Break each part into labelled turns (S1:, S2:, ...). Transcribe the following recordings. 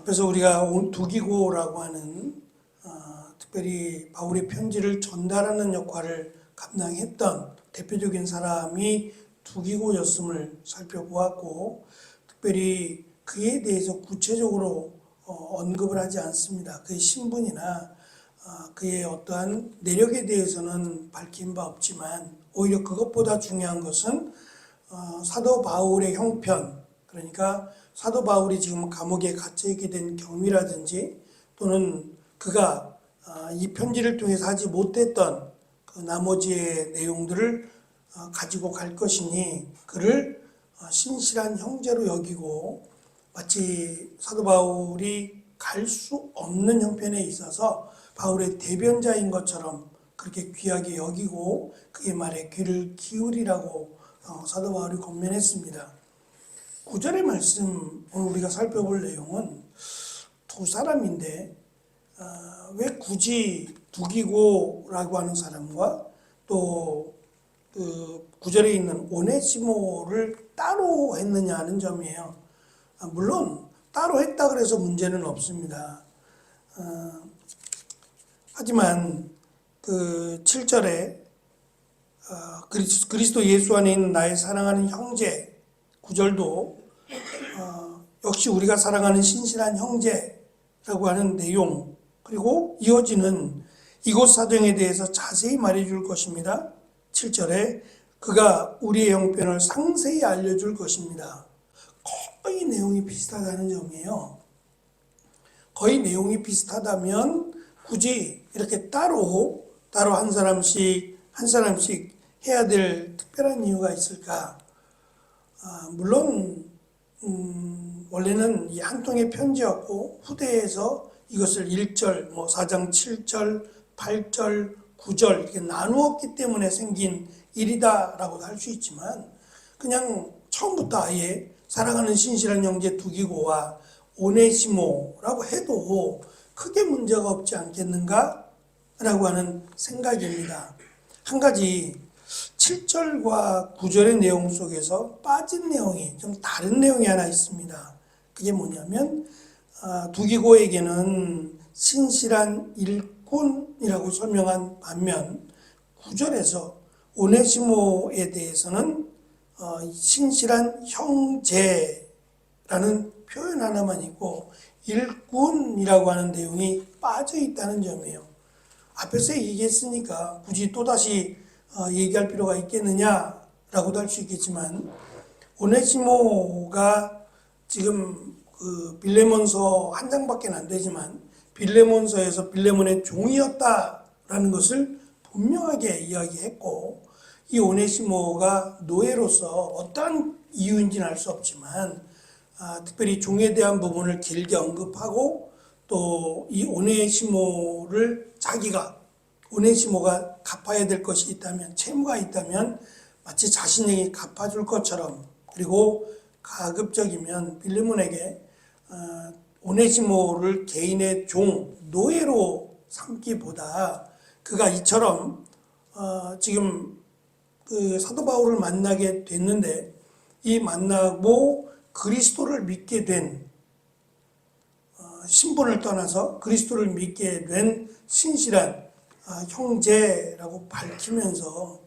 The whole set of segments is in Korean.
S1: 앞에서 우리가 두기고라고 하는 특별히 바울의 편지를 전달하는 역할을 감당했던 대표적인 사람이 두기고였음을 살펴보았고, 특별히 그에 대해서 구체적으로 언급을 하지 않습니다. 그의 신분이나 그의 어떠한 내력에 대해서는 밝힌 바 없지만, 오히려 그것보다 중요한 것은 사도 바울의 형편, 그러니까 사도 바울이 지금 감옥에 갇혀있게 된 경위라든지, 또는 그가 이 편지를 통해서 하지 못했던 그 나머지의 내용들을 가지고 갈 것이니, 그를 신실한 형제로 여기고, 마치 사도 바울이 갈 수 없는 형편에 있어서 바울의 대변자인 것처럼 그렇게 귀하게 여기고 그의 말에 귀를 기울이라고 사도 바울이 권면했습니다. 9절의 말씀, 오늘 우리가 살펴볼 내용은 두 사람인데, 왜 굳이 두기고라고 하는 사람과 또 그 9절에 있는 오네시모를 따로 했느냐 하는 점이에요. 물론 따로 했다 그래서 문제는 없습니다. 하지만 그 7절에 그리스도 예수 안에 있는 나의 사랑하는 형제, 9절도 역시 우리가 사랑하는 신실한 형제라고 하는 내용, 그리고 이어지는 이곳 사정에 대해서 자세히 말해줄 것입니다. 7절에 그가 우리의 형편을 상세히 알려줄 것입니다. 거의 내용이 비슷하다는 점이에요. 거의 내용이 비슷하다면 굳이 이렇게 따로 한 사람씩 해야 될 특별한 이유가 있을까? 물론 원래는 이 한 통의 편지였고, 후대에서 이것을 1절, 4장 7절, 8절, 9절 이렇게 나누었기 때문에 생긴 일이다라고도 할 수 있지만, 그냥 처음부터 아예 사랑하는 신실한 형제 두기고와 오네시모라고 해도 크게 문제가 없지 않겠는가라고 하는 생각입니다. 한 가지 7절과 9절의 내용 속에서 빠진 내용이 좀 다른 내용이 하나 있습니다. 그게 뭐냐면 두기고에게는 신실한 일꾼이라고 설명한 반면 9절에서 오네시모에 대해서는 신실한 형제라는 표현 하나만 있고 일꾼이라고 하는 내용이 빠져 있다는 점이에요. 앞에서 얘기했으니까 굳이 또다시 얘기할 필요가 있겠느냐라고도 할 수 있겠지만, 오네시모가 지금 그 빌레몬서 한 장밖에 안 되지만 빌레몬서에서 빌레몬의 종이었다라는 것을 분명하게 이야기했고, 이 오네시모가 노예로서 어떠한 이유인지는 알 수 없지만 특별히 종에 대한 부분을 길게 언급하고, 또 이 오네시모가 갚아야 될 것이 있다면, 채무가 있다면 마치 자신에게 갚아줄 것처럼, 그리고 가급적이면 빌레몬에게 오네시모를 개인의 종, 노예로 삼기보다 그가 이처럼 지금 그 사도 바울을 만나게 됐는데, 이 만나고 그리스도를 믿게 된 신분을 떠나서 그리스도를 믿게 된 신실한 형제라고 밝히면서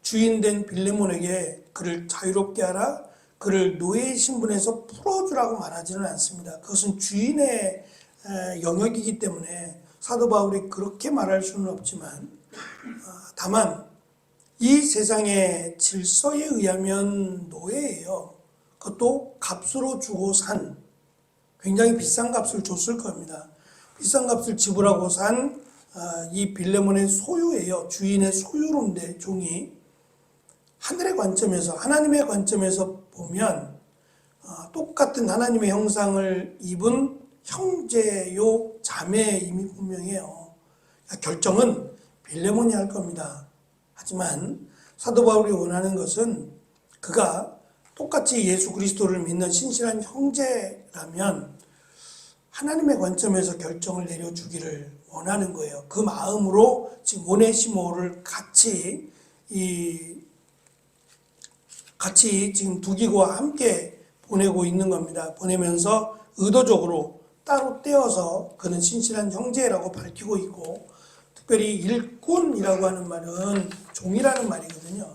S1: 주인된 빌레몬에게 그를 자유롭게 하라, 그를 노예의 신분에서 풀어주라고 말하지는 않습니다. 그것은 주인의 영역이기 때문에 사도 바울이 그렇게 말할 수는 없지만, 다만 이 세상의 질서에 의하면 노예예요. 그것도 값으로 주고 산, 굉장히 비싼 값을 줬을 겁니다. 비싼 값을 지불하고 산 이 빌레몬의 소유예요. 주인의 소유로인데, 종이 하늘의 관점에서, 하나님의 관점에서 보면 똑같은 하나님의 형상을 입은 형제요 자매임이 분명해요. 결정은 빌레몬이 할 겁니다. 하지만 사도 바울이 원하는 것은 그가 똑같이 예수 그리스도를 믿는 신실한 형제라면 하나님의 관점에서 결정을 내려주기를 원하는 거예요. 그 마음으로 지금 오네시모를 같이 지금 두기고와 함께 보내고 있는 겁니다. 보내면서 의도적으로 따로 떼어서 그는 신실한 형제라고 밝히고 있고, 특별히 일꾼이라고 하는 말은 종이라는 말이거든요.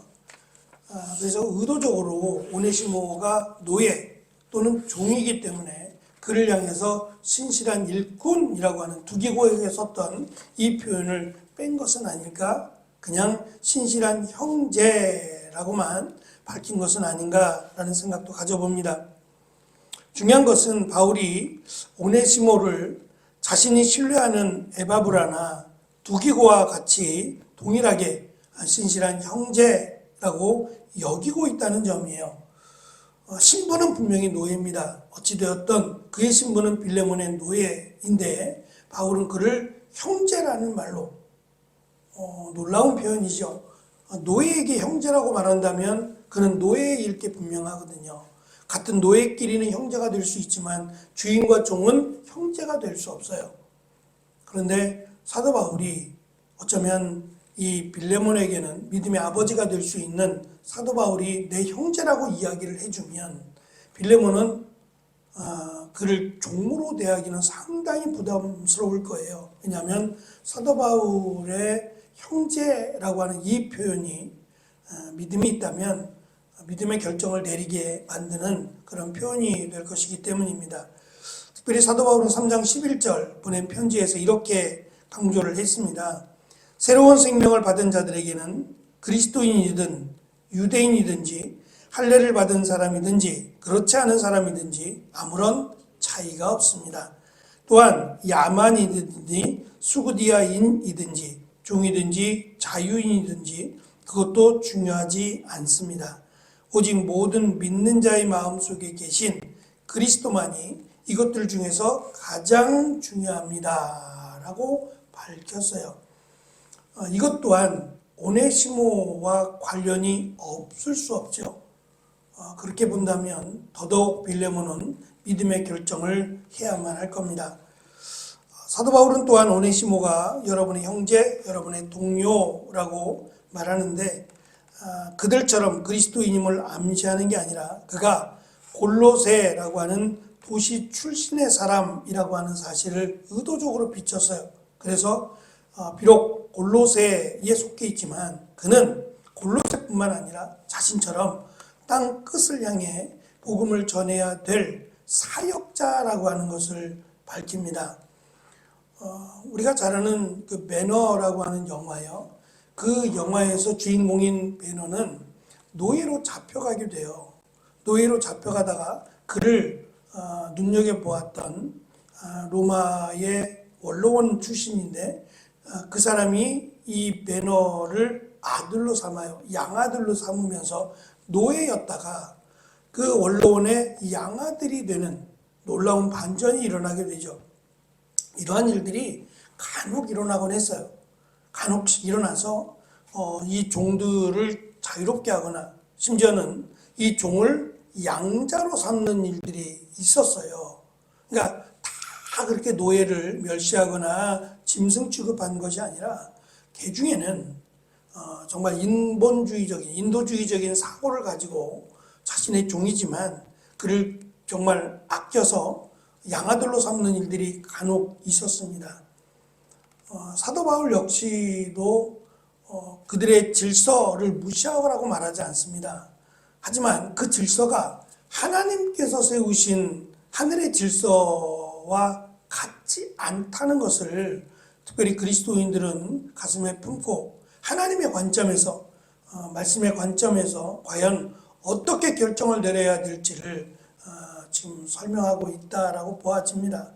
S1: 그래서 의도적으로 오네시모가 노예 또는 종이기 때문에 그를 향해서 신실한 일꾼이라고 하는 두기고에게 썼던 이 표현을 뺀 것은 아닐까? 그냥 신실한 형제라고만 밝힌 것은 아닌가라는 생각도 가져봅니다. 중요한 것은 바울이 오네시모를 자신이 신뢰하는 에바브라나 두기고와 같이 동일하게 신실한 형제라고 여기고 있다는 점이에요. 신분은 분명히 노예입니다. 어찌되었든 그의 신분은 빌레몬의 노예인데 바울은 그를 형제라는 말로, 놀라운 표현이죠. 노예에게 형제라고 말한다면 그는 노예일 게 분명하거든요. 같은 노예끼리는 형제가 될 수 있지만 주인과 종은 형제가 될 수 없어요. 그런데 사도 바울이 어쩌면 이 빌레몬에게는 믿음의 아버지가 될 수 있는 사도 바울이 내 형제라고 이야기를 해주면 빌레몬은 그를 종으로 대하기는 상당히 부담스러울 거예요. 왜냐하면 사도 바울의 형제라고 하는 이 표현이 믿음이 있다면 믿음의 결정을 내리게 만드는 그런 표현이 될 것이기 때문입니다. 특별히 사도 바울은 3장 11절 보낸 편지에서 이렇게 강조를 했습니다. 새로운 생명을 받은 자들에게는 그리스도인이든 유대인이든지 할례를 받은 사람이든지 그렇지 않은 사람이든지 아무런 차이가 없습니다. 또한 야만이든지 수구디아인이든지 종이든지 자유인이든지 그것도 중요하지 않습니다. 오직 모든 믿는 자의 마음속에 계신 그리스도만이 이것들 중에서 가장 중요합니다 라고 밝혔어요. 이것 또한 오네시모와 관련이 없을 수 없죠. 그렇게 본다면 더더욱 빌레몬은 믿음의 결정을 해야만 할 겁니다. 사도 바울은 또한 오네시모가 여러분의 형제, 여러분의 동료라고 말하는데 그들처럼 그리스도인임을 암시하는 게 아니라 그가 골로새라고 하는 도시 출신의 사람이라고 하는 사실을 의도적으로 비췄어요. 그래서 비록 골로새에 속해 있지만 그는 골로새뿐만 아니라 자신처럼 땅 끝을 향해 복음을 전해야 될 사역자라고 하는 것을 밝힙니다. 우리가 잘 아는 그 매너라고 하는 영화요. 그 영화에서 주인공인 매너는 노예로 잡혀가게 돼요. 노예로 잡혀가다가 그를 눈여겨보았던 로마의 원로원 출신인데 그 사람이 이 매너를 아들로 삼아요. 양아들로 삼으면서 노예였다가 그 원로원의 양아들이 되는 놀라운 반전이 일어나게 되죠. 이러한 일들이 간혹 일어나곤 했어요. 간혹 일어나서 이 종들을 자유롭게 하거나 심지어는 이 종을 양자로 삼는 일들이 있었어요. 그러니까 다 그렇게 노예를 멸시하거나 짐승 취급한 것이 아니라 개 중에는 정말 인도주의적인 사고를 가지고 자신의 종이지만 그를 정말 아껴서 양아들로 삼는 일들이 간혹 있었습니다. 사도 바울 역시도 그들의 질서를 무시하라고 말하지 않습니다. 하지만 그 질서가 하나님께서 세우신 하늘의 질서와 같지 않다는 것을 특별히 그리스도인들은 가슴에 품고 하나님의 관점에서 말씀의 관점에서 과연 어떻게 결정을 내려야 될지를 지금 설명하고 있다라고 보아집니다.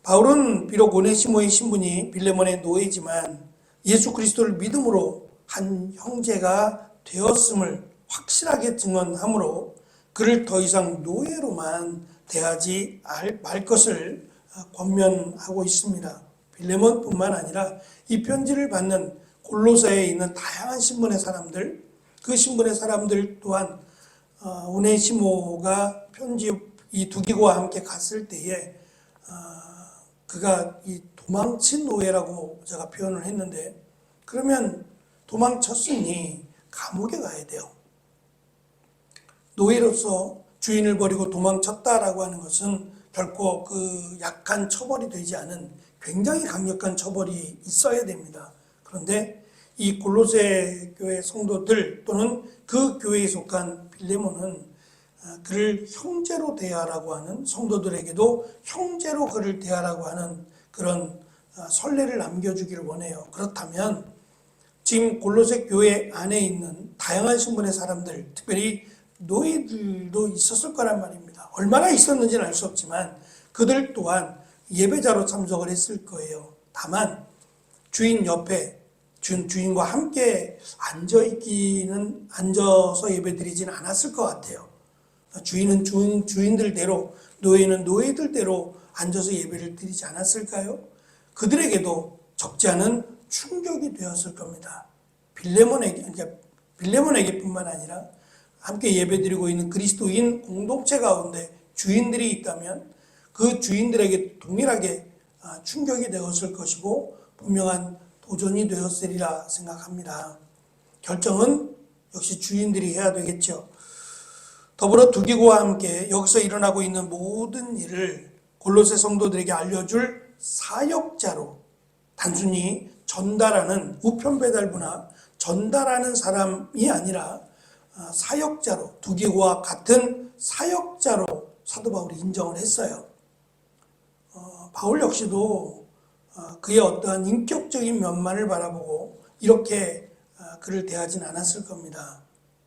S1: 바울은 비록 오네시모의 신분이 빌레몬의 노예지만 예수 그리스도를 믿음으로 한 형제가 되었음을 확실하게 증언하므로 그를 더 이상 노예로만 대하지 말 것을 권면하고 있습니다. 빌레몬뿐만 아니라 이 편지를 받는 골로새에 있는 다양한 신분의 사람들, 그 신분의 사람들 또한 오네시모가 편지 이 두기고와 함께 갔을 때에 그가 이 도망친 노예라고 제가 표현을 했는데 그러면 도망쳤으니 감옥에 가야 돼요. 노예로서 주인을 버리고 도망쳤다라고 하는 것은 결코 그 약한 처벌이 되지 않은 굉장히 강력한 처벌이 있어야 됩니다. 그런데 이 골로새 교회 성도들 또는 그 교회에 속한 빌레몬은 그를 형제로 대하라고 하는, 성도들에게도 형제로 그를 대하라고 하는 그런 선례를 남겨주기를 원해요. 그렇다면 지금 골로새 교회 안에 있는 다양한 신분의 사람들, 특별히 노예들도 있었을 거란 말입니다. 얼마나 있었는지는 알 수 없지만 그들 또한 예배자로 참석을 했을 거예요. 다만 주인 옆에 주인과 함께 앉아서 예배드리지는 않았을 것 같아요. 주인은 주인들대로, 노예는 노예들대로 앉아서 예배를 드리지 않았을까요? 그들에게도 적지 않은 충격이 되었을 겁니다. 빌레몬에게뿐만 아니라 함께 예배드리고 있는 그리스도인 공동체 가운데 주인들이 있다면 그 주인들에게 동일하게 충격이 되었을 것이고 분명한 도전이 되었으리라 생각합니다. 결정은 역시 주인들이 해야 되겠죠. 더불어 두기고와 함께 여기서 일어나고 있는 모든 일을 골로새 성도들에게 알려줄 사역자로, 단순히 전달하는 우편배달부나 전달하는 사람이 아니라 사역자로, 두기고와 같은 사역자로 사도 바울이 인정을 했어요. 바울 역시도 그의 어떠한 인격적인 면만을 바라보고 이렇게 그를 대하진 않았을 겁니다.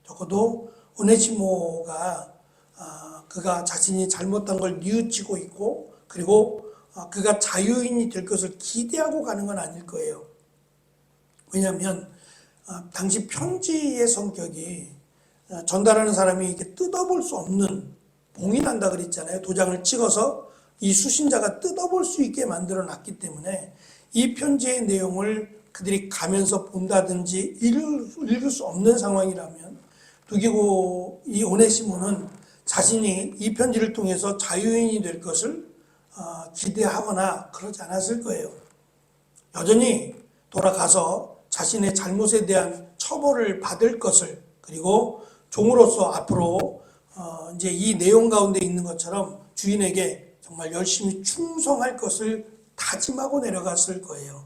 S1: 적어도 오네시모가 그가 자신이 잘못한 걸 뉘우치고 있고 그리고 그가 자유인이 될 것을 기대하고 가는 건 아닐 거예요. 왜냐하면 당시 편지의 성격이 전달하는 사람이 이렇게 뜯어볼 수 없는, 봉인한다 그랬잖아요. 도장을 찍어서 이 수신자가 뜯어볼 수 있게 만들어 놨기 때문에 이 편지의 내용을 그들이 가면서 본다든지 읽을 수 없는 상황이라면 두기고 이 오네시모는 자신이 이 편지를 통해서 자유인이 될 것을 기대하거나 그러지 않았을 거예요. 여전히 돌아가서 자신의 잘못에 대한 처벌을 받을 것을, 그리고 종으로서 앞으로 이제 이 내용 가운데 있는 것처럼 주인에게 정말 열심히 충성할 것을 다짐하고 내려갔을 거예요.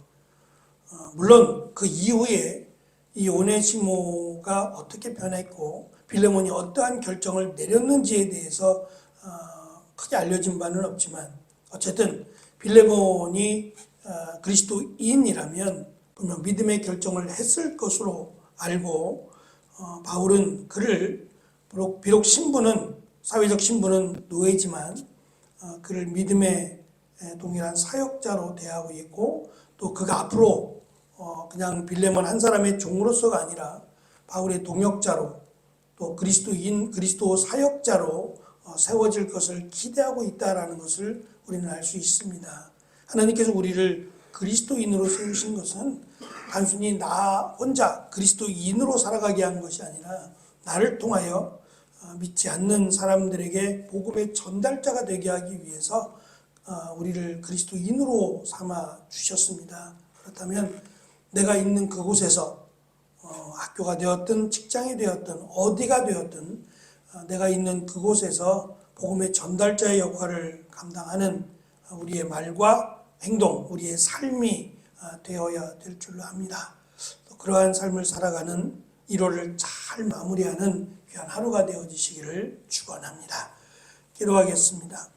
S1: 물론 그 이후에 이 오네시모가 어떻게 변했고 빌레몬이 어떠한 결정을 내렸는지에 대해서 크게 알려진 바는 없지만 어쨌든 빌레몬이 그리스도인이라면 분명 믿음의 결정을 했을 것으로 알고 바울은 그를 비록 신분은, 사회적 신분은 노예지만 그를 믿음의 동일한 사역자로 대하고 있고 또 그가 앞으로 그냥 빌레몬 한 사람의 종으로서가 아니라 바울의 동역자로 또 그리스도 사역자로 세워질 것을 기대하고 있다라는 것을 우리는 알 수 있습니다. 하나님께서 우리를 그리스도인으로 세우신 것은 단순히 나 혼자 그리스도인으로 살아가게 한 것이 아니라 나를 통하여 믿지 않는 사람들에게 복음의 전달자가 되게 하기 위해서 우리를 그리스도인으로 삼아 주셨습니다. 그렇다면 내가 있는 그곳에서 학교가 되었든 직장이 되었든 어디가 되었든 내가 있는 그곳에서 복음의 전달자의 역할을 감당하는 우리의 말과 행동, 우리의 삶이 되어야 될 줄로 압니다. 또 그러한 삶을 살아가는 1월을 잘 마무리하는 귀한 하루가 되어지시기를 축원합니다. 기도하겠습니다.